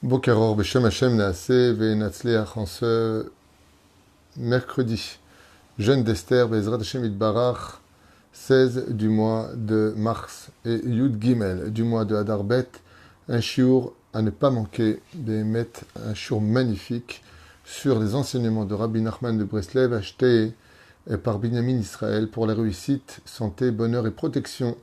Boker Or Beshem Hashem Naaseh Ve'Natzliach en ce mercredi. Jeûne d'Esther, Bezrat Hashem Itbarach, 16 du mois de mars et Yud Gimel du mois de Hadar Bet, un shiur à ne pas manquer, un shiur magnifique sur les enseignements de Rabbi Nachman de Breslev achetés par Binyamin Israël pour la réussite, santé, bonheur et protection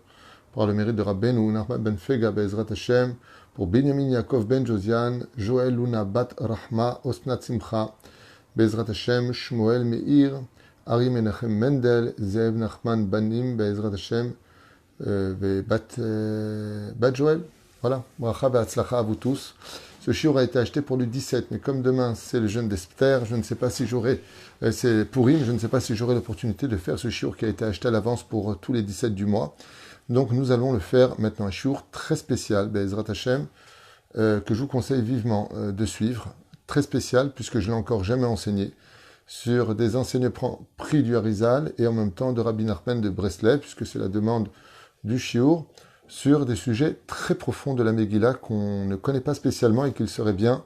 par le mérite de Rabbeinu Nachman ben Fega Bezrat Hashem, pour Binyamin Yaakov ben Josian, Joël Luna bat Rahma, Osnat Simcha, Bezrat Hashem, Shmuel Meir, Ari Menachem Mendel, Zev Nachman Banim, Bezrat Hashem, Bat Joël. Voilà, bracha ve'atzlacha à vous tous. Ce shiur a été acheté pour le 17, mais comme demain c'est le jeûne d'Esther, je ne sais pas si j'aurai, c'est Purim, je ne sais pas si j'aurai l'opportunité de faire ce shiur qui a été acheté à l'avance pour tous les 17 du mois. Donc nous allons le faire maintenant, un shiur très spécial, Bezrat Hashem, que je vous conseille vivement de suivre, très spécial puisque je ne l'ai encore jamais enseigné, sur des enseignements pris du Harizal et en même temps de Rabbi Nachman de Breslev, puisque c'est la demande du shiur, sur des sujets très profonds de la Megillah qu'on ne connaît pas spécialement et qu'il serait bien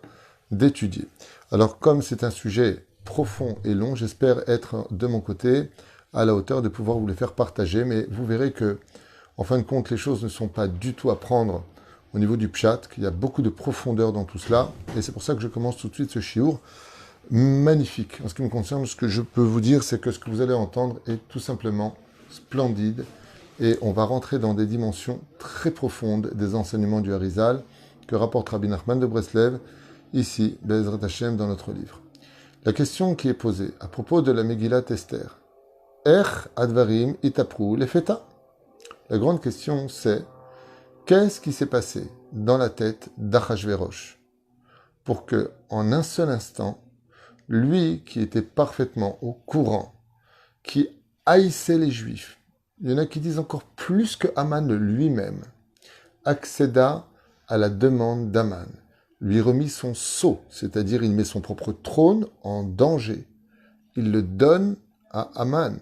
d'étudier. Alors comme c'est un sujet profond et long, j'espère être de mon côté à la hauteur de pouvoir vous les faire partager, mais vous verrez que en fin de compte, les choses ne sont pas du tout à prendre au niveau du pshat, qu'il y a beaucoup de profondeur dans tout cela, et c'est pour ça que je commence tout de suite ce shiur magnifique. En ce qui me concerne, ce que je peux vous dire, c'est que ce que vous allez entendre est tout simplement splendide, et on va rentrer dans des dimensions très profondes des enseignements du Harizal que rapporte Rabbi Nachman de Breslev, ici, Bezrat Hashem, dans notre livre. La question qui est posée à propos de la Megillat Esther, Ech advarim itapru lefeta. La grande question, c'est qu'est-ce qui s'est passé dans la tête d'Achashverosh pour que, en un seul instant, lui qui était parfaitement au courant, qui haïssait les Juifs, il y en a qui disent encore plus que Haman lui-même, accéda à la demande d'Haman, lui remit son sceau, c'est-à-dire il met son propre trône en danger. Il le donne à Haman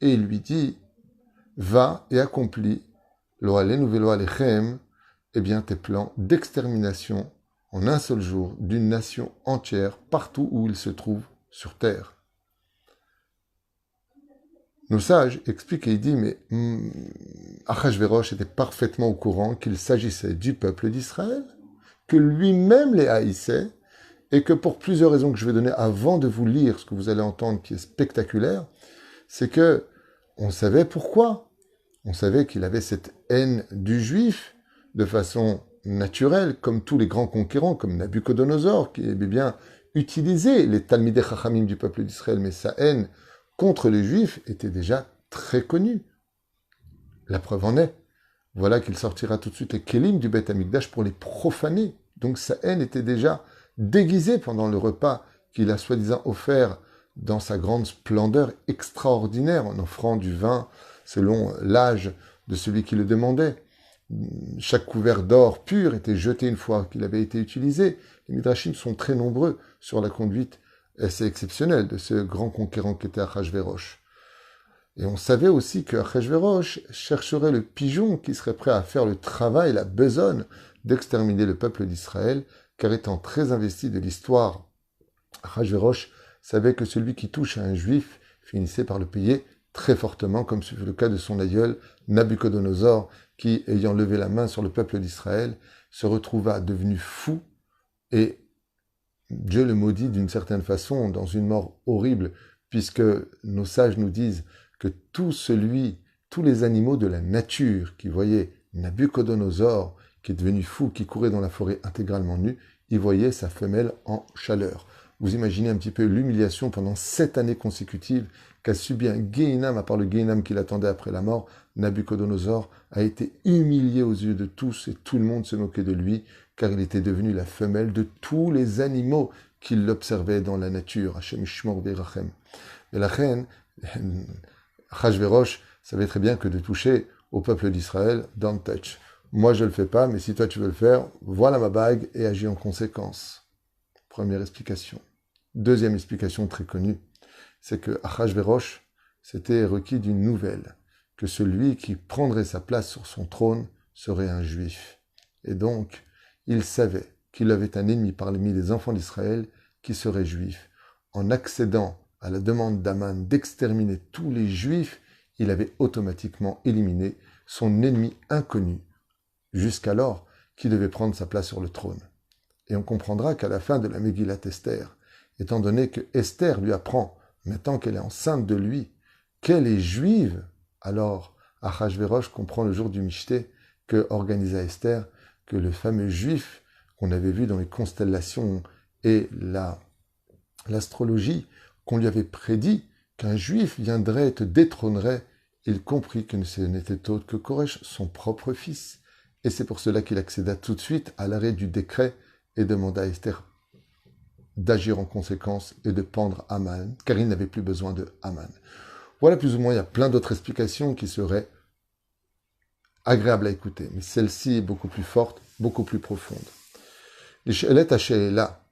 et il lui dit va et accomplis lo alenu velo alechem, eh bien tes plans d'extermination en un seul jour d'une nation entière partout où il se trouve sur terre. Nos sages expliquent et il dit mais Achashverosh était parfaitement au courant qu'il s'agissait du peuple d'Israël, que lui-même les haïssait et que pour plusieurs raisons que je vais donner avant de vous lire ce que vous allez entendre qui est spectaculaire, c'est que on savait pourquoi. On savait qu'il avait cette haine du juif de façon naturelle, comme tous les grands conquérants, comme Nabucodonosor, qui aimait bien utiliser les Talmidei Chachamim du peuple d'Israël, mais sa haine contre les juifs était déjà très connue. La preuve en est. Voilà qu'il sortira tout de suite les Kélim du Beth Amikdash pour les profaner. Donc sa haine était déjà déguisée pendant le repas qu'il a soi-disant offert dans sa grande splendeur extraordinaire en offrant du vin selon l'âge de celui qui le demandait. Chaque couvert d'or pur était jeté une fois qu'il avait été utilisé. Les Midrashim sont très nombreux sur la conduite assez exceptionnelle de ce grand conquérant qui était Achashverosh. Et on savait aussi que Achashverosh chercherait le pigeon qui serait prêt à faire le travail, la besogne d'exterminer le peuple d'Israël, car étant très investi de l'histoire, Achashverosh savait que celui qui touche à un juif finissait par le payer très fortement, comme c'est le cas de son aïeul Nabucodonosor, qui, ayant levé la main sur le peuple d'Israël, se retrouva devenu fou, et Dieu le maudit d'une certaine façon, dans une mort horrible, puisque nos sages nous disent que tous les animaux de la nature qui voyaient Nabucodonosor, qui est devenu fou, qui courait dans la forêt intégralement nu, y voyaient sa femelle en chaleur. Vous imaginez un petit peu l'humiliation pendant 7 années consécutives qu'a subi un Gehinam, à part le Gehinam qui l'attendait après la mort. Nabucodonosor a été humilié aux yeux de tous et tout le monde se moquait de lui, car il était devenu la femelle de tous les animaux qui l'observaient dans la nature. Hashem Yishmor Ve'irachem. Mais la reine, Achashverosh, savait très bien que de toucher au peuple d'Israël, don't touch. Moi je le fais pas, mais si toi tu veux le faire, voilà ma bague et agis en conséquence. Première explication. Deuxième explication très connue, c'est que Achashverosh s'était requis d'une nouvelle, que celui qui prendrait sa place sur son trône serait un juif. Et donc, il savait qu'il avait un ennemi parmi les enfants d'Israël qui serait juif. En accédant à la demande d'Aman d'exterminer tous les juifs, il avait automatiquement éliminé son ennemi inconnu, jusqu'alors qui devait prendre sa place sur le trône. Et on comprendra qu'à la fin de la Megillat Esther, étant donné que Esther lui apprend, maintenant qu'elle est enceinte de lui, qu'elle est juive, alors Achashverosh comprend le jour du Michté que organisa Esther, que le fameux juif qu'on avait vu dans les constellations et l'astrologie, qu'on lui avait prédit qu'un juif viendrait et te détrônerait, il comprit que ce n'était autre que Koresh, son propre fils. Et c'est pour cela qu'il accéda tout de suite à l'arrêt du décret et demanda à Esther d'agir en conséquence et de pendre Aman, car il n'avait plus besoin de Aman. Voilà plus ou moins, il y a plein d'autres explications qui seraient agréables à écouter, mais celle-ci est beaucoup plus forte, beaucoup plus profonde. Elle est tachée là.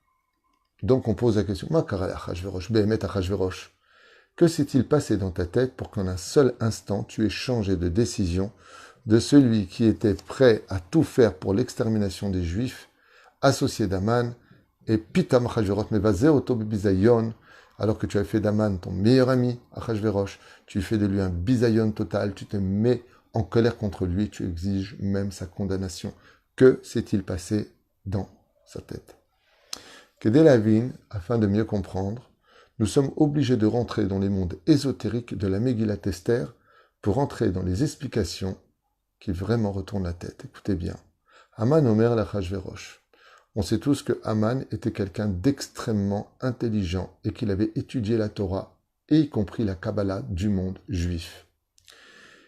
Donc on pose la question, que s'est-il passé dans ta tête pour qu'en un seul instant tu aies changé de décision de celui qui était prêt à tout faire pour l'extermination des Juifs, associé d'Aman, et Pitam Achashverosh mevazeh oto bizayon, alors que tu as fait d'Aman ton meilleur ami, Achashverosh, tu fais de lui un bizayon total, tu te mets en colère contre lui, tu exiges même sa condamnation. Que s'est-il passé dans sa tête? Kedé Lavin, afin de mieux comprendre, nous sommes obligés de rentrer dans les mondes ésotériques de la Megillat Esther pour entrer dans les explications qui vraiment retournent la tête. Écoutez bien. Aman Omer l'Achashverosh. On sait tous que Aman était quelqu'un d'extrêmement intelligent et qu'il avait étudié la Torah, et y compris la Kabbalah du monde juif.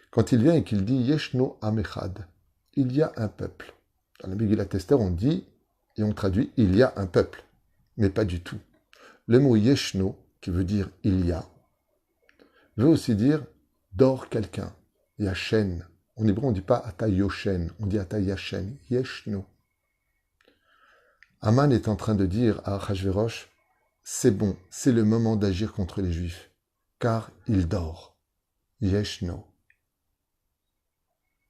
Quand il vient et qu'il dit Yeshno Am Echad, il y a un peuple. Dans la Megillat Esther, on dit, et on traduit, il y a un peuple, mais pas du tout. Le mot Yeshno, qui veut dire il y a, veut aussi dire dort quelqu'un, Yashen. En hébreu, on ne dit pas Ata Yoshen, on dit Ata Yashen, Yeshno. Aman est en train de dire à Achashverosh, c'est bon, c'est le moment d'agir contre les Juifs, car il dort. Yeshno.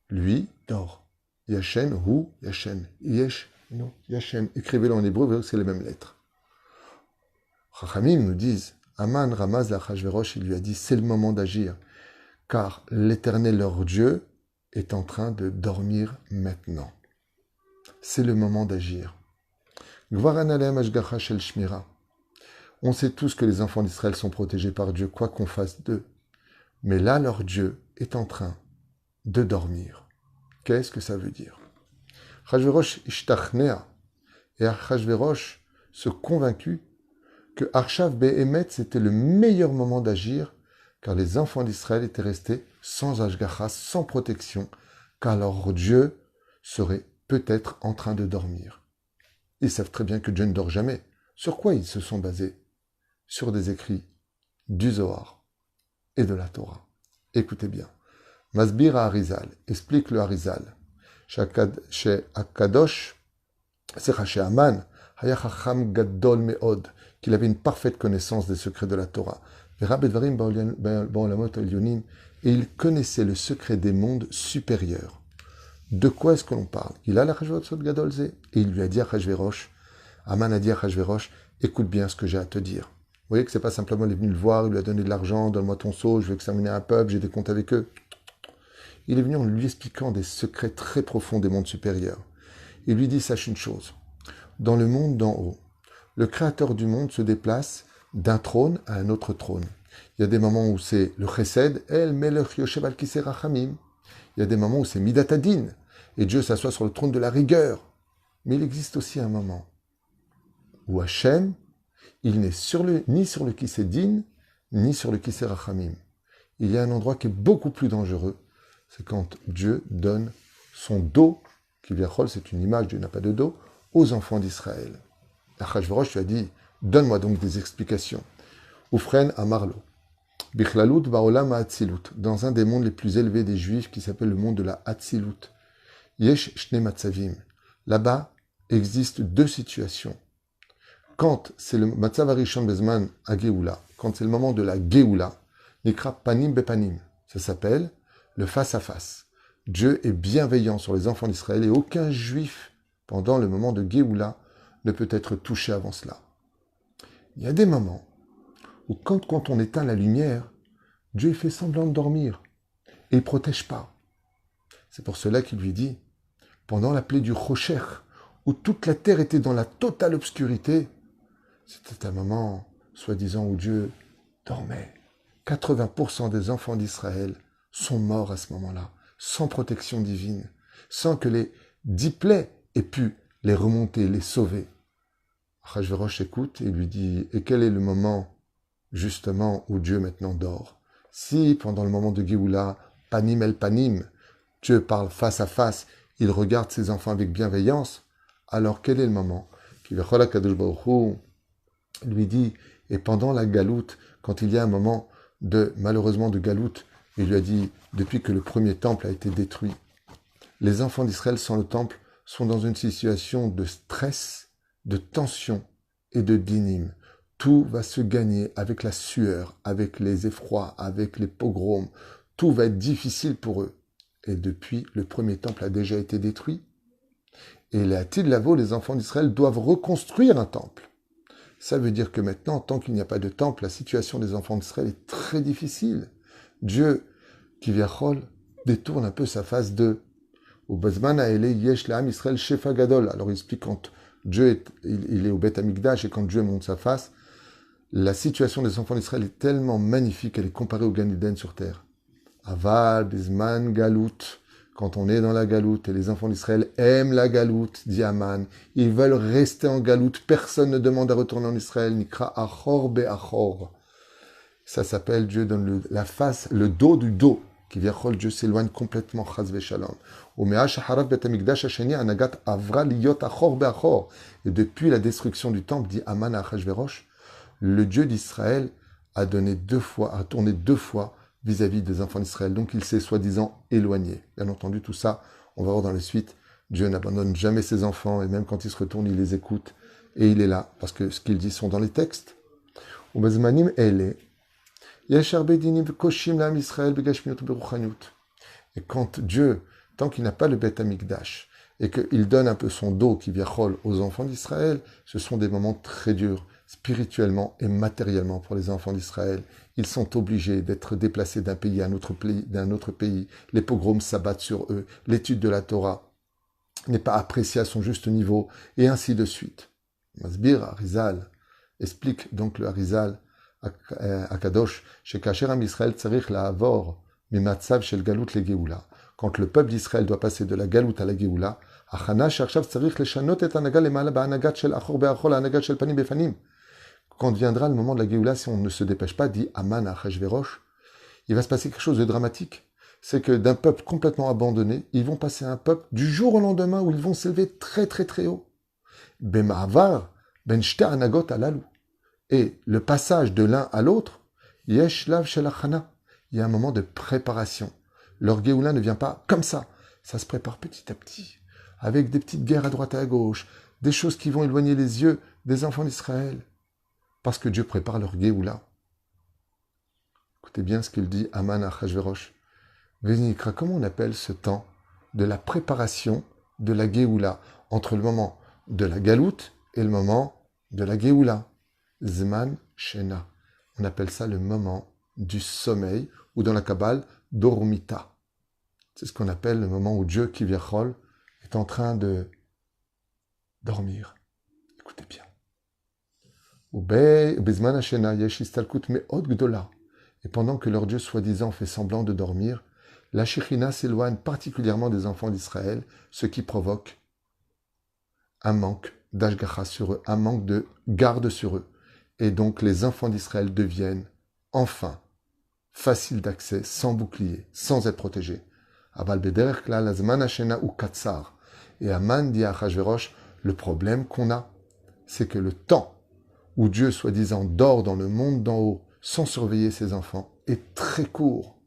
Lui dort. Yashen, ou Yashen. Yeshno, Yashen. Écrivez-le en hébreu, c'est les mêmes lettres. Chachamim nous disent, Aman ramaz Achashverosh, il lui a dit, c'est le moment d'agir, car l'Éternel leur Dieu est en train de dormir maintenant. C'est le moment d'agir. On sait tous que les enfants d'Israël sont protégés par Dieu, quoi qu'on fasse d'eux. Mais là, leur Dieu est en train de dormir. Qu'est-ce que ça veut dire? Achashverosh ishtachnea, et Achashverosh se convaincut que Arshav Behemet, c'était le meilleur moment d'agir, car les enfants d'Israël étaient restés sans Ashgacha, sans protection, car leur Dieu serait peut-être en train de dormir. Ils savent très bien que Dieu ne dort jamais. Sur quoi ils se sont basés? Sur des écrits du Zohar et de la Torah. Écoutez bien. Masbir à Harizal, explique le Harizal. Chez Akadosh, chez Aman, Hayachacham Gadol Meod, qu'il avait une parfaite connaissance des secrets de la Torah. Et il connaissait le secret des mondes supérieurs. De quoi est-ce que l'on parle? Il a la Achashverosh Gadolze, et il lui a dit à Achashverosh, Aman a dit à Achashverosh, écoute bien ce que j'ai à te dire. Vous voyez que c'est pas simplement il est venu le voir, il lui a donné de l'argent, donne-moi ton sceau, je vais exterminer un peuple, j'ai des comptes avec eux. Il est venu en lui expliquant des secrets très profonds des mondes supérieurs. Il lui dit, sache une chose, dans le monde d'en haut, le créateur du monde se déplace d'un trône à un autre trône. Il y a des moments où c'est le Chesed, El Melech Yoshev al Kisei Rachamim. Il y a des moments où c'est Midatadin, et Dieu s'assoit sur le trône de la rigueur. Mais il existe aussi un moment où Hachem, il n'est ni sur le Kisei Din, ni sur le Kisei Rachamim. Il y a un endroit qui est beaucoup plus dangereux, c'est quand Dieu donne son dos, qui Viachol, c'est une image, Dieu n'a pas de dos, aux enfants d'Israël. Achashverosh lui a dit, donne-moi donc des explications. Oufren Amarlo. Bichlalut Baolam Hatzilut, dans un des mondes les plus élevés des Juifs qui s'appelle le monde de la Hatzilut. Yesh Shne Matzavim. Là-bas existent deux situations. Quand c'est le Matzav Arishon Bezman à Géoula, quand c'est le moment de la Géoula, Nikra Panim Bepanim, ça s'appelle le face-à-face. Dieu est bienveillant sur les enfants d'Israël et aucun Juif, pendant le moment de Géoula, ne peut être touché avant cela. Il y a des moments où quand on éteint la lumière, Dieu fait semblant de dormir et il ne protège pas. C'est pour cela qu'il lui dit, pendant la plaie du Rocher, où toute la terre était dans la totale obscurité, c'était un moment, soi-disant, où Dieu dormait. 80% des enfants d'Israël sont morts à ce moment-là, sans protection divine, sans que les 10 plaies aient pu les remonter, les sauver. Achashverosh écoute et lui dit, et quel est le moment, justement, où Dieu maintenant dort? Si, pendant le moment de Géoula, panim el panim, Dieu parle face à face, il regarde ses enfants avec bienveillance, alors quel est le moment? Kivechol HaKadosh Baruch Hu lui dit, et pendant la galoute, quand il y a un moment malheureusement de galoute, il lui a dit, depuis que le premier temple a été détruit, les enfants d'Israël sans le temple sont dans une situation de stress, de tension et de dinim. Tout va se gagner avec la sueur, avec les effrois, avec les pogroms. Tout va être difficile pour eux. Et depuis, le premier temple a déjà été détruit. Et les Hatid Lavo, les enfants d'Israël, doivent reconstruire un temple. Ça veut dire que maintenant, tant qu'il n'y a pas de temple, la situation des enfants d'Israël est très difficile. Dieu, Kiviachol, détourne un peu sa face d'eux. Au Bazman Aele Yesh La'am Israël Shefa Gadol. Alors il explique quand Dieu il est au Beth Amikdash et quand Dieu monte sa face, la situation des enfants d'Israël est tellement magnifique, elle est comparée au Gan Eden sur terre. Aval, Bizman, Galout. Quand on est dans la galoute, et les enfants d'Israël aiment la galoute, dit Aman, ils veulent rester en galoute, personne ne demande à retourner en Israël, Nikra Achor Be'achor. Ça s'appelle, Dieu donne la face, le dos du dos, qui vient, Dieu s'éloigne complètement, Chaz Veshalom. Et depuis la destruction du temple, dit Aman à Achashverosh, le Dieu d'Israël a tourné deux fois vis-à-vis des enfants d'Israël. Donc il s'est soi-disant éloigné. Bien entendu, tout ça, on va voir dans la suite. Dieu n'abandonne jamais ses enfants, et même quand il se retourne, il les écoute. Et il est là, parce que ce qu'il dit sont dans les textes. Et quand Dieu, tant qu'il n'a pas le Beth Amikdash, et qu'il donne un peu son dos qui viachol aux enfants d'Israël, ce sont des moments très durs, spirituellement et matériellement pour les enfants d'Israël. Ils sont obligés d'être déplacés d'un pays à un autre pays. Les pogroms s'abattent sur eux. L'étude de la Torah n'est pas appréciée à son juste niveau, et ainsi de suite. Masbir Arizal explique donc le Arizal à Kadosh, chez Kacher Am Israël Tsarich La'avor, Mimatzav Shel Galut le Geoula. Quand le peuple d'Israël doit passer de la Galout à la Geoula, Achana Sharshav Tsarich Leshanot et Anaga Lemala Ba'anagat Shel Achor Be'achol Anagat Shel Panim Befanim. Quand viendra le moment de la Géoula, si on ne se dépêche pas, dit Aman à Achashverosh, il va se passer quelque chose de dramatique. C'est que d'un peuple complètement abandonné, ils vont passer à un peuple du jour au lendemain où ils vont s'élever très très très haut. Bema'avar, ben shte anagot alalu. Et le passage de l'un à l'autre, yesh lav shel achana. Il y a un moment de préparation. Leur Géoula ne vient pas comme ça. Ça se prépare petit à petit, avec des petites guerres à droite et à gauche, des choses qui vont éloigner les yeux des enfants d'Israël. Parce que Dieu prépare leur Géoula. Écoutez bien ce qu'il dit Aman à Achashverosh. Vézinikra, comment on appelle ce temps de la préparation de la Géoula, entre le moment de la Galoute et le moment de la Géoula? Zman Shena. On appelle ça le moment du sommeil, ou dans la Kabbale, Dormita. C'est ce qu'on appelle le moment où Dieu, Kiviachol, est en train de dormir. Écoutez bien. Et pendant que leur Dieu soi-disant fait semblant de dormir, la Shekhinah s'éloigne particulièrement des enfants d'Israël, ce qui provoque un manque d'ashgacha sur eux, un manque de garde sur eux. Et donc les enfants d'Israël deviennent enfin faciles d'accès, sans bouclier, sans être protégés. Et Aman dit à Achashverosh, le problème qu'on a, c'est que le temps où Dieu, soi-disant, dort dans le monde d'en haut sans surveiller ses enfants, est très court.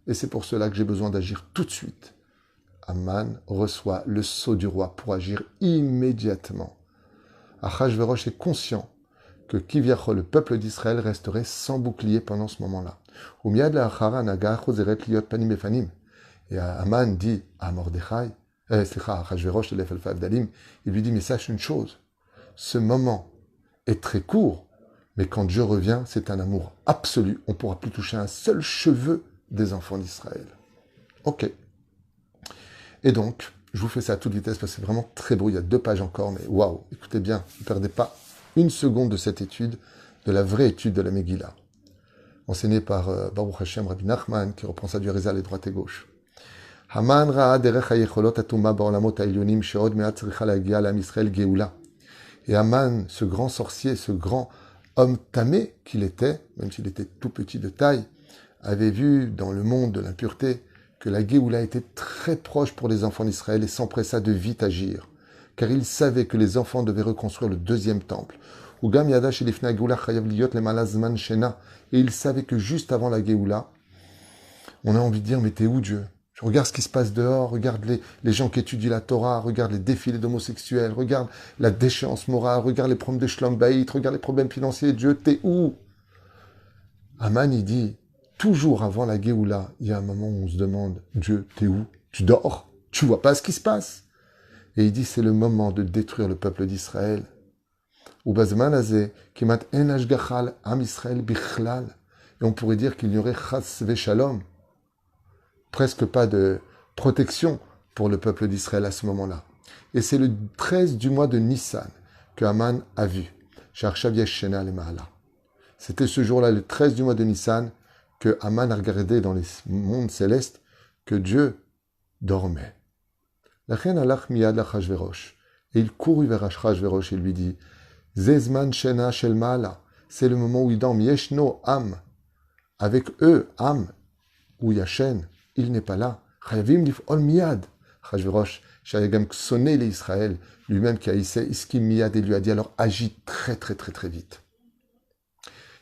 Et c'est pour cela que j'ai besoin d'agir tout de suite. Aman reçoit le sceau du roi pour agir immédiatement. Achashverosh est conscient que Kiviachol, le peuple d'Israël, resterait sans bouclier pendant ce moment-là. Et Aman dit à Mordechai, à Achashverosh, il lui dit, mais sache une chose, ce moment est très court, mais quand Dieu revient, c'est un amour absolu. On ne pourra plus toucher un seul cheveu des enfants d'Israël. Ok. Et donc, je vous fais ça à toute vitesse parce que c'est vraiment très beau. Il y a 2 pages encore, mais waouh, écoutez bien, ne perdez pas une seconde de cette étude, de la vraie étude de la Megillah, enseignée par Baruch Hashem, Rabbi Nachman, qui reprend ça du Rizal et droite et gauche. Haman ra'a derech hayecholot atuma ba'olamot ha'ilyonim she'od me'at tzricha lagia l'am Israël geoula. Et Haman, ce grand sorcier, ce grand homme tamé qu'il était, même s'il était tout petit de taille, avait vu dans le monde de l'impureté que la Géoula était très proche pour les enfants d'Israël et s'empressa de vite agir, car il savait que les enfants devaient reconstruire le 2e temple. Et il savait que juste avant la Géoula, on a envie de dire, mais t'es où Dieu? Regarde ce qui se passe dehors, regarde les gens qui étudient la Torah, regarde les défilés d'homosexuels, regarde la déchéance morale, regarde les problèmes de Shlom Bayit, regarde les problèmes financiers. Dieu, t'es où? Haman, il dit, toujours avant la Géoula, il y a un moment où on se demande, Dieu, t'es où? Tu dors? Tu vois pas ce qui se passe? Et il dit, c'est le moment de détruire le peuple d'Israël. Et on pourrait dire qu'il n'y aurait chas v'shalom, presque pas de protection pour le peuple d'Israël à ce moment-là. Et c'est le 13 du mois de Nissan que Haman a vu. C'était ce jour-là, le 13 du mois de Nissan, que Haman a regardé dans les mondes célestes que Dieu dormait. Et il courut vers Achashverosh et lui dit, Zezman Shena Shel Maala, c'est le moment où il dorme. Yeshno Am, avec eux, Am, ou Yashen, il n'est pas là. Chayavim lif'ol miyad. Achashverosh, Shayagam sonné les Israël, lui-même qui haïssait Iskim miyad, et lui a dit, alors agis très très très très vite.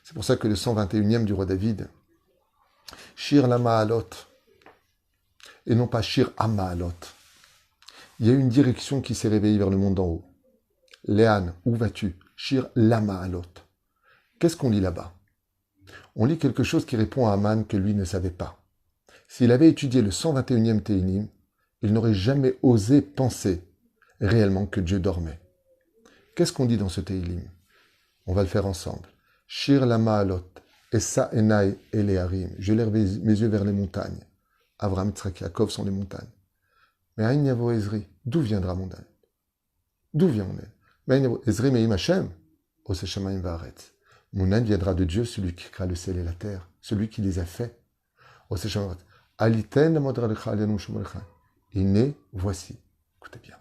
C'est pour ça que le 121e du roi David, Shir la Ma'alot, et non pas Shir Ama'alot. Il y a une direction qui s'est réveillée vers le monde d'en haut. Léane, où vas-tu? Shir la Ma'alot. Qu'est-ce qu'on lit là-bas? On lit quelque chose qui répond à Haman que lui ne savait pas. S'il avait étudié le 121e Téhilim, il n'aurait jamais osé penser réellement que Dieu dormait. Qu'est-ce qu'on dit dans ce Téhilim? On va le faire ensemble. Shir la Ma'alot, Essa Enai Eleharim. Je lève mes yeux vers les montagnes. Avraham, Yitzhak, Yaakov sont les montagnes. Mais Aïn Yavo Ezri, d'où viendra mon aide? D'où vient mon aide? Mais Aïn Yavo Ezri Meim Hashem, Ose Shamayim Va'aretz. Mon aide viendra de Dieu, celui qui créa le ciel et la terre, celui qui les a faits. Ose Shamayim Va'aretz. Aliten Amodra Lecha Alianum Shumolecha. Il naît, voici. Écoutez bien.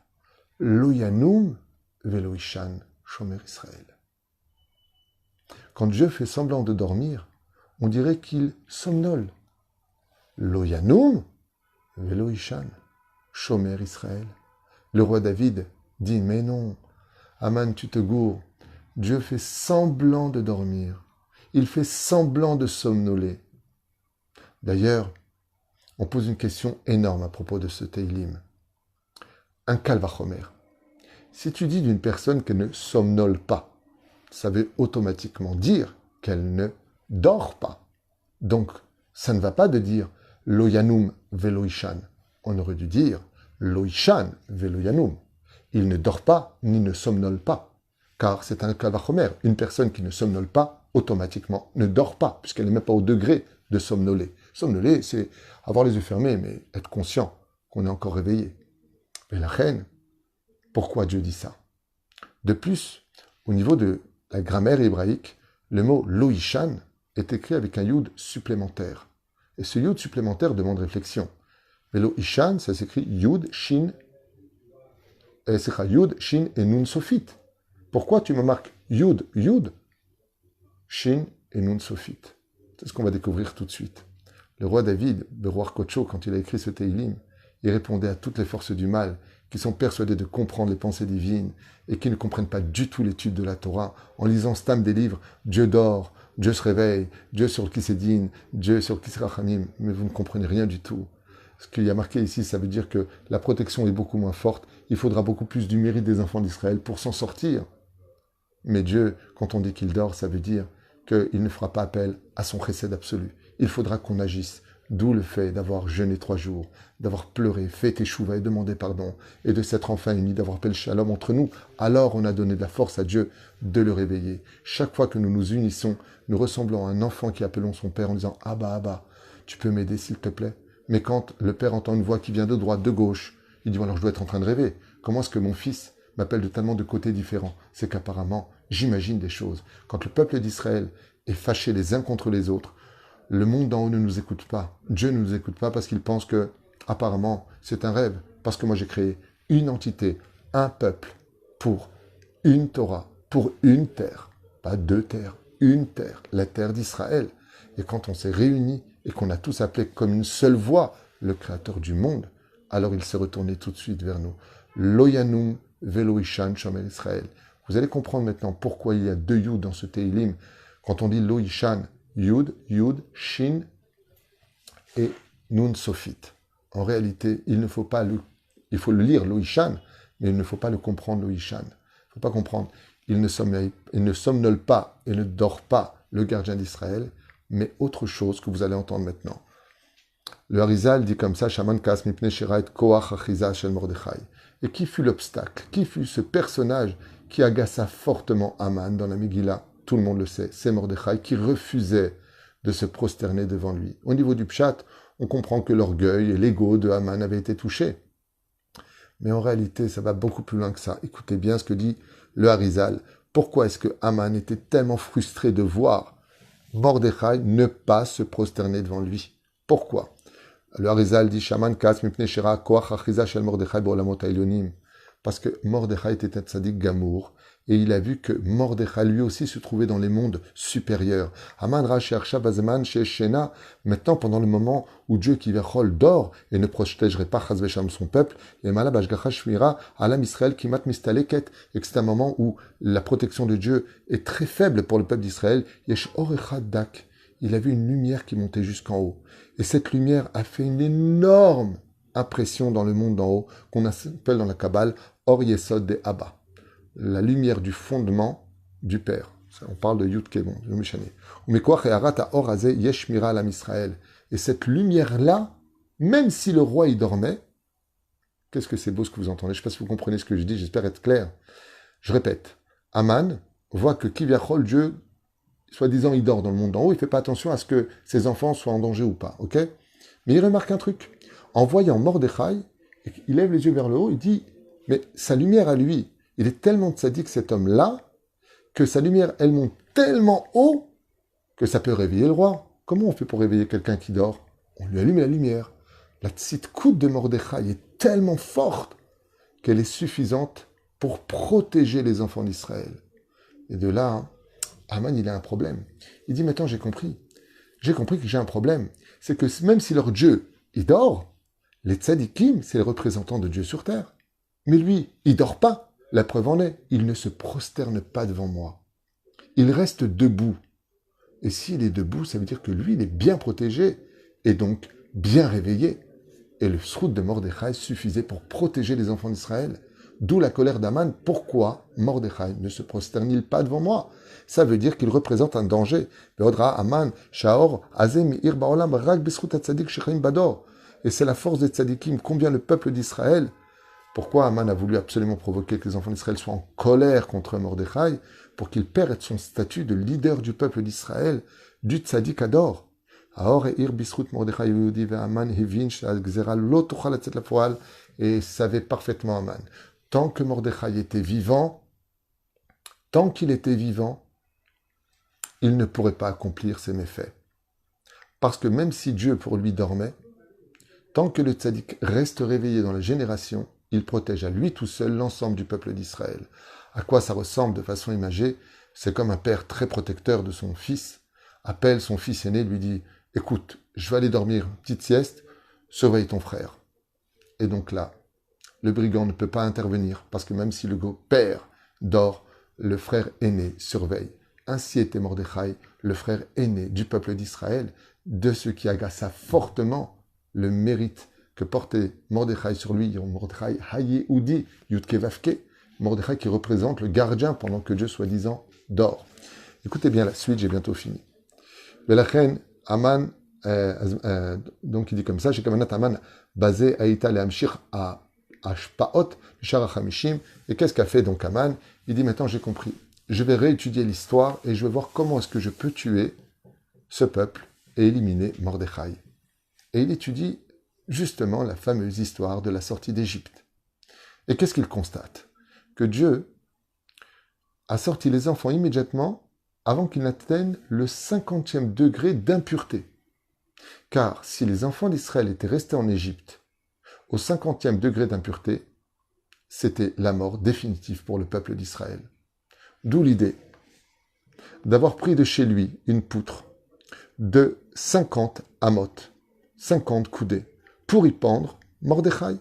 Lo Yanum Velo Ishan Shomer Israël. Quand Dieu fait semblant de dormir, on dirait qu'il somnole. Lo Yanum Velo Ishan Shomer Israël. Le roi David dit, mais non, Haman, tu te gourres. Dieu fait semblant de dormir. Il fait semblant de somnoler. D'ailleurs, on pose une question énorme à propos de ce Teilim. Un Kalvachomer. Si tu dis d'une personne qu'elle ne somnole pas, ça veut automatiquement dire qu'elle ne dort pas. Donc, ça ne va pas de dire Lo Yanum Velo Ishan. On aurait dû dire Lo Ishan Velo Yanum. Il ne dort pas ni ne somnole pas. Car c'est un Kalvachomer. Une personne qui ne somnole pas, automatiquement, ne dort pas, puisqu'elle n'est même pas au degré de somnoler. Somnoler, c'est avoir les yeux fermés, mais être conscient qu'on est encore réveillé. Mais la reine, pourquoi Dieu dit ça? De plus, au niveau de la grammaire hébraïque, le mot Loishan est écrit avec un yud supplémentaire. Et ce yud supplémentaire demande réflexion. Mais Loishan, ça s'écrit yud, shin, yud, shin et nun sofit. Pourquoi tu me marques yud, yud, shin et nun sofit? C'est ce qu'on va découvrir tout de suite. Le roi David, le roi Kocho, quand il a écrit ce Teilim, il répondait à toutes les forces du mal qui sont persuadées de comprendre les pensées divines et qui ne comprennent pas du tout l'étude de la Torah. En lisant stam des livres, Dieu dort, Dieu se réveille, Dieu sur le Kisédine, Dieu sur le Kisrachanim, mais vous ne comprenez rien du tout. Ce qu'il y a marqué ici, ça veut dire que la protection est beaucoup moins forte. Il faudra beaucoup plus du mérite des enfants d'Israël pour s'en sortir. Mais Dieu, quand on dit qu'il dort, ça veut dire qu'il ne fera pas appel à son chesed absolu. Il faudra qu'on agisse. D'où le fait d'avoir jeûné 3 jours, d'avoir pleuré, fait teshuva et demandé pardon, et de s'être enfin unis, d'avoir fait le shalom entre nous. Alors on a donné de la force à Dieu de le réveiller. Chaque fois que nous nous unissons, nous ressemblons à un enfant qui appelons son père en disant « Abba, Abba, tu peux m'aider s'il te plaît ?» Mais quand le père entend une voix qui vient de droite, de gauche, il dit « Alors je dois être en train de rêver. Comment est-ce que mon fils m'appelle de tellement de côtés différents ?» C'est qu'apparemment, j'imagine des choses. Quand le peuple d'Israël est fâché les uns contre les autres, le monde d'en haut ne nous écoute pas. Dieu ne nous écoute pas parce qu'il pense que, apparemment, c'est un rêve. Parce que moi, j'ai créé une entité, un peuple, pour une Torah, pour une terre. Pas 2 terres, une terre, la terre d'Israël. Et quand on s'est réunis et qu'on a tous appelé comme une seule voix le Créateur du monde, alors il s'est retourné tout de suite vers nous. Loyanum velo ishan shomer Israël. Vous allez comprendre maintenant pourquoi il y a 2 yud dans ce Teilim. Quand on dit lo ishan, Yud, Yud, Shin et Nun Sofit. En réalité, il faut le lire, Loishan, mais il ne faut pas le comprendre, Loishan. Il ne faut pas comprendre. Il ne somnole pas et ne dort pas le gardien d'Israël, mais autre chose que vous allez entendre maintenant. Le Harizal dit comme ça, Shaman Kas mipne shirait koach achiza shel Mordechai. Et qui fut l'obstacle? Qui fut ce personnage qui agaça fortement Aman dans la Megillah? Tout le monde le sait, c'est Mordechai qui refusait de se prosterner devant lui. Au niveau du Pshat, on comprend que l'orgueil et l'ego de Haman avaient été touchés. Mais en réalité, ça va beaucoup plus loin que ça. Écoutez bien ce que dit le Harizal. Pourquoi est-ce que Haman était tellement frustré de voir Mordechai ne pas se prosterner devant lui? Pourquoi? Le Harizal dit Shaman Kas mipne shira koach achiza shel Mordechai bo'olamot ha'elyonim. Parce que Mordechai était un tzaddik gamour, et il a vu que Mordechai lui aussi se trouvait dans les mondes supérieurs. Haman Rachersha Bazeman chez Shena, maintenant pendant le moment où Dieu qui verrol dort et ne protégerait pas Chazvesham son peuple, et Malabashgacha Shmira, Alam Israël Kimat Mistaleket, et que c'est un moment où la protection de Dieu est très faible pour le peuple d'Israël, Yesh Orechad Dak, il a vu une lumière qui montait jusqu'en haut. Et cette lumière a fait une énorme impression dans le monde d'en haut, qu'on appelle dans la Kabbale Or Yesod de Abba. La lumière du fondement du Père. On parle de Yud Kevon, de Mishane. Et cette lumière-là, même si le roi y dormait, qu'est-ce que c'est beau ce que vous entendez? Je ne sais pas si vous comprenez ce que je dis, j'espère être clair. Je répète, Aman voit que Kivyachol, Dieu, soi-disant, il dort dans le monde d'en haut, il ne fait pas attention à ce que ses enfants soient en danger ou pas, ok? Mais il remarque un truc. En voyant Mordechai, il lève les yeux vers le haut, il dit, mais sa lumière à lui, il est tellement tzaddik cet homme-là, que sa lumière, elle monte tellement haut, que ça peut réveiller le roi. Comment on fait pour réveiller quelqu'un qui dort? On lui allume la lumière. La tzidkout de Mordechai est tellement forte, qu'elle est suffisante pour protéger les enfants d'Israël. Et de là, Haman, il a un problème. Il dit, maintenant j'ai compris. J'ai compris que j'ai un problème. C'est que même si leur Dieu, il dort, les tzadikim, c'est les représentants de Dieu sur terre. Mais lui, il dort pas. La preuve en est, il ne se prosterne pas devant moi. Il reste debout. Et s'il est debout, ça veut dire que lui, il est bien protégé et donc bien réveillé. Et le srout de Mordechai suffisait pour protéger les enfants d'Israël. D'où la colère d'Aman. Pourquoi Mordechai ne se prosterne-t-il pas devant moi? Ça veut dire qu'il représente un danger. Aman, Shaor, Azem, Ir Baolam, Rak Besrut Tzadik Shechaim Bador. Et c'est la force des tzadikim. Combien le peuple d'Israël. Pourquoi Haman a voulu absolument provoquer que les enfants d'Israël soient en colère contre Mordechai pour qu'il perde son statut de leader du peuple d'Israël, du tzaddik Ador. Et savait parfaitement Haman. Tant que Mordechai était vivant, tant qu'il était vivant, il ne pourrait pas accomplir ses méfaits. Parce que même si Dieu pour lui dormait, tant que le tzaddik reste réveillé dans la génération, il protège à lui tout seul l'ensemble du peuple d'Israël. À quoi ça ressemble de façon imagée? C'est comme un père très protecteur de son fils, appelle son fils aîné, lui dit « Écoute, je vais aller dormir, petite sieste, surveille ton frère. » Et donc là, le brigand ne peut pas intervenir, parce que même si le père dort, le frère aîné surveille. Ainsi était Mordechai, le frère aîné du peuple d'Israël, de ce qui agaça fortement le mérite que portait Mordechai sur lui, Mordechai Hayehoudi, Yudke Vavke, Mordechai qui représente le gardien pendant que Dieu, soi-disant, dort. Écoutez bien la suite, j'ai bientôt fini. Velachen, Haman, Donc il dit comme ça, chez Kavanat Aman, basé Aïta le Hamshir à Ashpaot, Shara Hamishim. Et qu'est-ce qu'a fait donc Aman? Il dit maintenant j'ai compris. Je vais réétudier l'histoire et je vais voir comment est-ce que je peux tuer ce peuple et éliminer Mordechai. Et il étudie justement la fameuse histoire de la sortie d'Égypte. Et qu'est-ce qu'il constate? Que Dieu a sorti les enfants immédiatement avant qu'ils n'atteignent le 50e degré d'impureté. Car si les enfants d'Israël étaient restés en Égypte au 50e degré d'impureté, c'était la mort définitive pour le peuple d'Israël. D'où l'idée d'avoir pris de chez lui une poutre de 50 amotes, 50 coudées, pour y pendre Mordechai,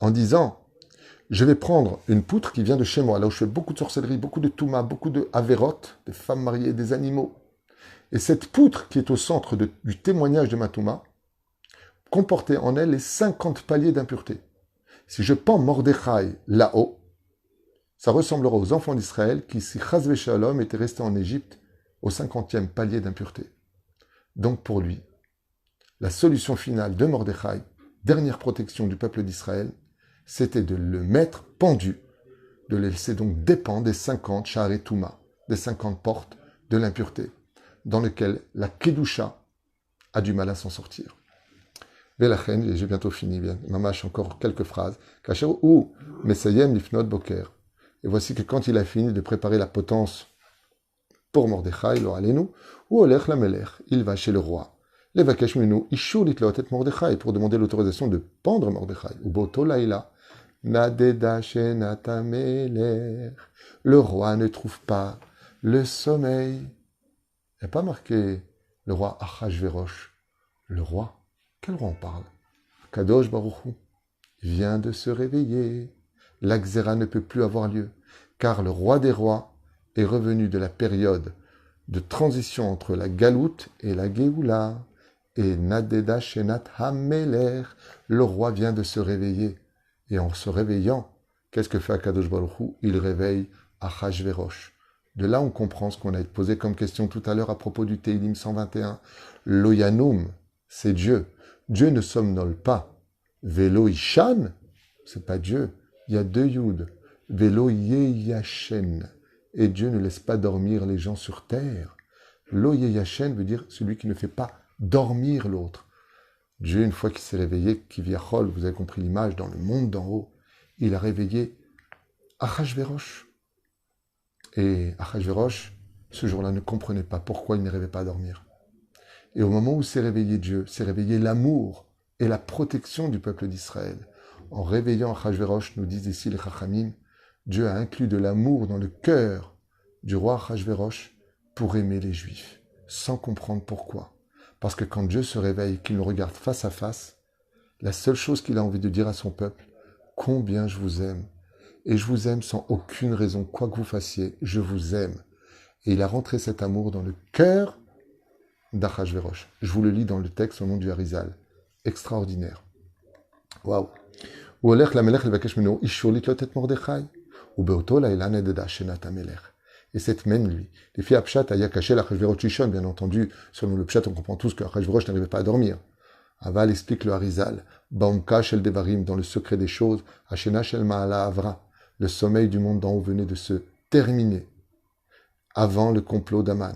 en disant « Je vais prendre une poutre qui vient de chez moi, là où je fais beaucoup de sorcellerie, beaucoup de touma, beaucoup de avérotes, des femmes mariées, des animaux. Et cette poutre qui est au centre du témoignage de ma touma comportait en elle les 50 paliers d'impureté. Si je pends Mordechai là-haut, ça ressemblera aux enfants d'Israël qui, si Chazvé Shalom, étaient restés en Égypte au 50e palier d'impureté. Donc pour lui, la solution finale de Mordechai, dernière protection du peuple d'Israël, c'était de le mettre pendu, de le laisser donc dépendre des 50 Sha'arei Touma, des 50 portes de l'impureté, dans lesquelles la Kedusha a du mal à s'en sortir. Velachen, et j'ai bientôt fini, mamash, encore quelques phrases. Kasher ou Mesayem Lifnot Boker. Et voici que quand il a fini de préparer la potence pour Mordechai, lo alenu, ou Olech la Melech, il va chez le roi. Levakesh minu, ishur litlaot et Mordechai, pour demander l'autorisation de pendre Mordechai. Ou boto laïla, nadeda shenata melech. Le roi ne trouve pas le sommeil. Il n'y a pas marqué le roi Achashverosh. Le roi. Quel roi on parle? Kadosh Baruch Hu vient de se réveiller. La Xéra ne peut plus avoir lieu, car le roi des rois est revenu de la période de transition entre la Galoute et la Géoula. Et Nadeda Shenat Hameler, le roi vient de se réveiller. Et en se réveillant, qu'est-ce que fait Kadosh Baruch Hu? Il réveille Achashverosh. De là, on comprend ce qu'on a posé comme question tout à l'heure à propos du Teilim 121. Loyanum, c'est Dieu. Dieu ne somnole pas. Velo Ishan, c'est pas Dieu. Il y a deux Yud. Velo Yeyashen. Et Dieu ne laisse pas dormir les gens sur terre. Lo Yeyashen veut dire celui qui ne fait pas dormir l'autre. Dieu, une fois qu'il s'est réveillé, Kiviachol, vous avez compris l'image, dans le monde d'en haut, il a réveillé Achashverosh. Et Achashverosh, ce jour-là, ne comprenait pas pourquoi il n'arrivait pas à dormir. Et au moment où s'est réveillé Dieu, s'est réveillé l'amour et la protection du peuple d'Israël. En réveillant Achashverosh, nous disent ici les Chachamim, Dieu a inclus de l'amour dans le cœur du roi Achashverosh pour aimer les Juifs, sans comprendre pourquoi. Parce que quand Dieu se réveille, qu'il nous regarde face à face, la seule chose qu'il a envie de dire à son peuple, combien je vous aime. Et je vous aime sans aucune raison, quoi que vous fassiez, je vous aime. Et il a rentré cet amour dans le cœur d'Achashverosh. Je vous le lis dans le texte au nom du Harizal. Extraordinaire. Waouh. Et cette même nuit, les filles Apshat aya caché l'Achashverosh Shishon, bien entendu, selon le Pshat, on comprend tous que Achashverosh n'arrivait pas à dormir. Aval explique le Harizal, Baumka shel Devarim, dans le secret des choses, Hashena shel Ma'ala Avra, le sommeil du monde d'en haut venait de se terminer avant le complot d'Aman.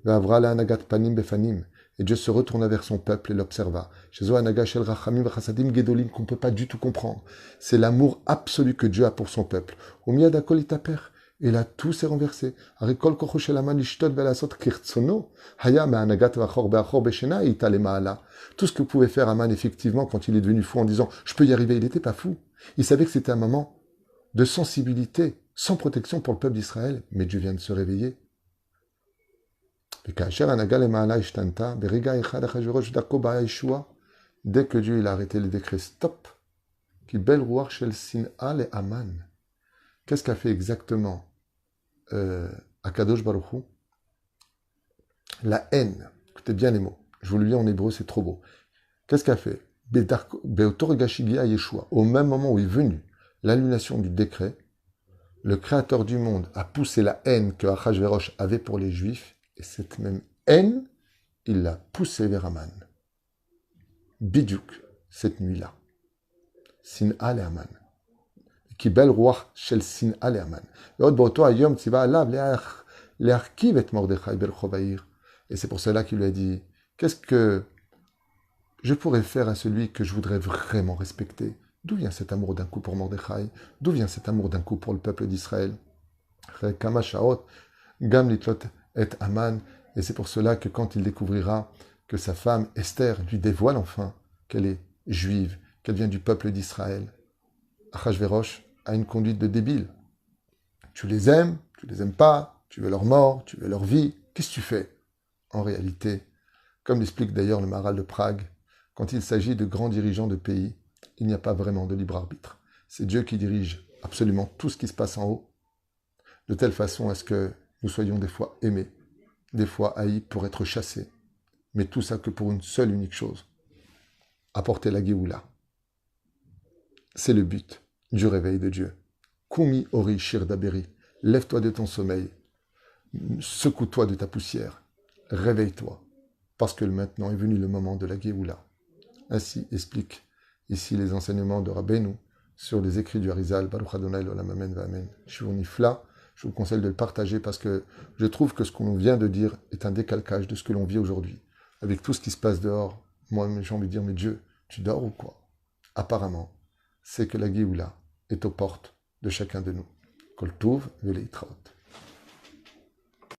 Ve'avra la anagat panim befanim, et Dieu se retourna vers son peuple et l'observa. Shezo anaga shel rachamim v'chasadim gedolim, qu'on ne peut pas du tout comprendre. C'est l'amour absolu que Dieu a pour son peuple. Umiyad akol itaper, et là tout s'est renversé. Arikol kocho shel Aman ishtot ve'lasot kirtsono, haya me'anagat v'achor be'achor beshena ita lema'ala. Tout ce que pouvait faire Aman effectivement quand il est devenu fou en disant « je peux y arriver », il n'était pas fou. Il savait que c'était un moment de sensibilité, sans protection pour le peuple d'Israël, mais Dieu vient de se réveiller. Dès que Dieu il a arrêté le décret stop, qui bel roi shel sin'a le Aman. Qu'est-ce qu'a fait exactement Akadosh Baruch Hu? La haine. Écoutez bien les mots. Je vous le lis en hébreu, c'est trop beau. Qu'est-ce qu'a fait Yeshua, au même moment où est venu l'annulation du décret, le Créateur du monde a poussé la haine que Achashverosh avait pour les Juifs, et cette même haine il l'a poussé vers Aman. Bidjouk, cette nuit-là. Sin'a le'Aman. קיבל רוח של שנאה להמן. ועוד באותו היום ציווה עליו להרכיב את מרדכי ברחוב העיר. Et c'est pour cela qu'il lui a dit, qu'est-ce que je pourrais faire à celui que je voudrais vraiment respecter? D'où vient cet amour d'un coup pour Mordechai? D'où vient cet amour d'un coup pour le peuple d'Israël? Kama shaot, gam litlot et Aman. Et c'est pour cela que quand il découvrira que sa femme Esther lui dévoile enfin qu'elle est juive, qu'elle vient du peuple d'Israël, Achashverosh a une conduite de débile. Tu les aimes pas, tu veux leur mort, tu veux leur vie, qu'est-ce que tu fais? En réalité, comme l'explique d'ailleurs le Maharal de Prague, quand il s'agit de grands dirigeants de pays, il n'y a pas vraiment de libre arbitre. C'est Dieu qui dirige absolument tout ce qui se passe en haut, de telle façon à ce que nous soyons des fois aimés, des fois haïs pour être chassés, mais tout ça que pour une seule unique chose, apporter la Géoula. C'est le but du réveil de Dieu. Kumi ori shir daberi, lève-toi de ton sommeil, secoue-toi de ta poussière, réveille-toi, parce que maintenant est venu le moment de la Géoula. Ainsi explique ici les enseignements de Rabbeinu sur les écrits du Harizal, Baruch Adonai l'olam amen v'amen. Je vous conseille de le partager parce que je trouve que ce qu'on vient de dire est un décalcage de ce que l'on vit aujourd'hui. Avec tout ce qui se passe dehors, moi j'ai envie de dire, mais Dieu, tu dors ou quoi? Apparemment, c'est que la Géoula est aux portes de chacun de nous. Kol Tov v'leitraot.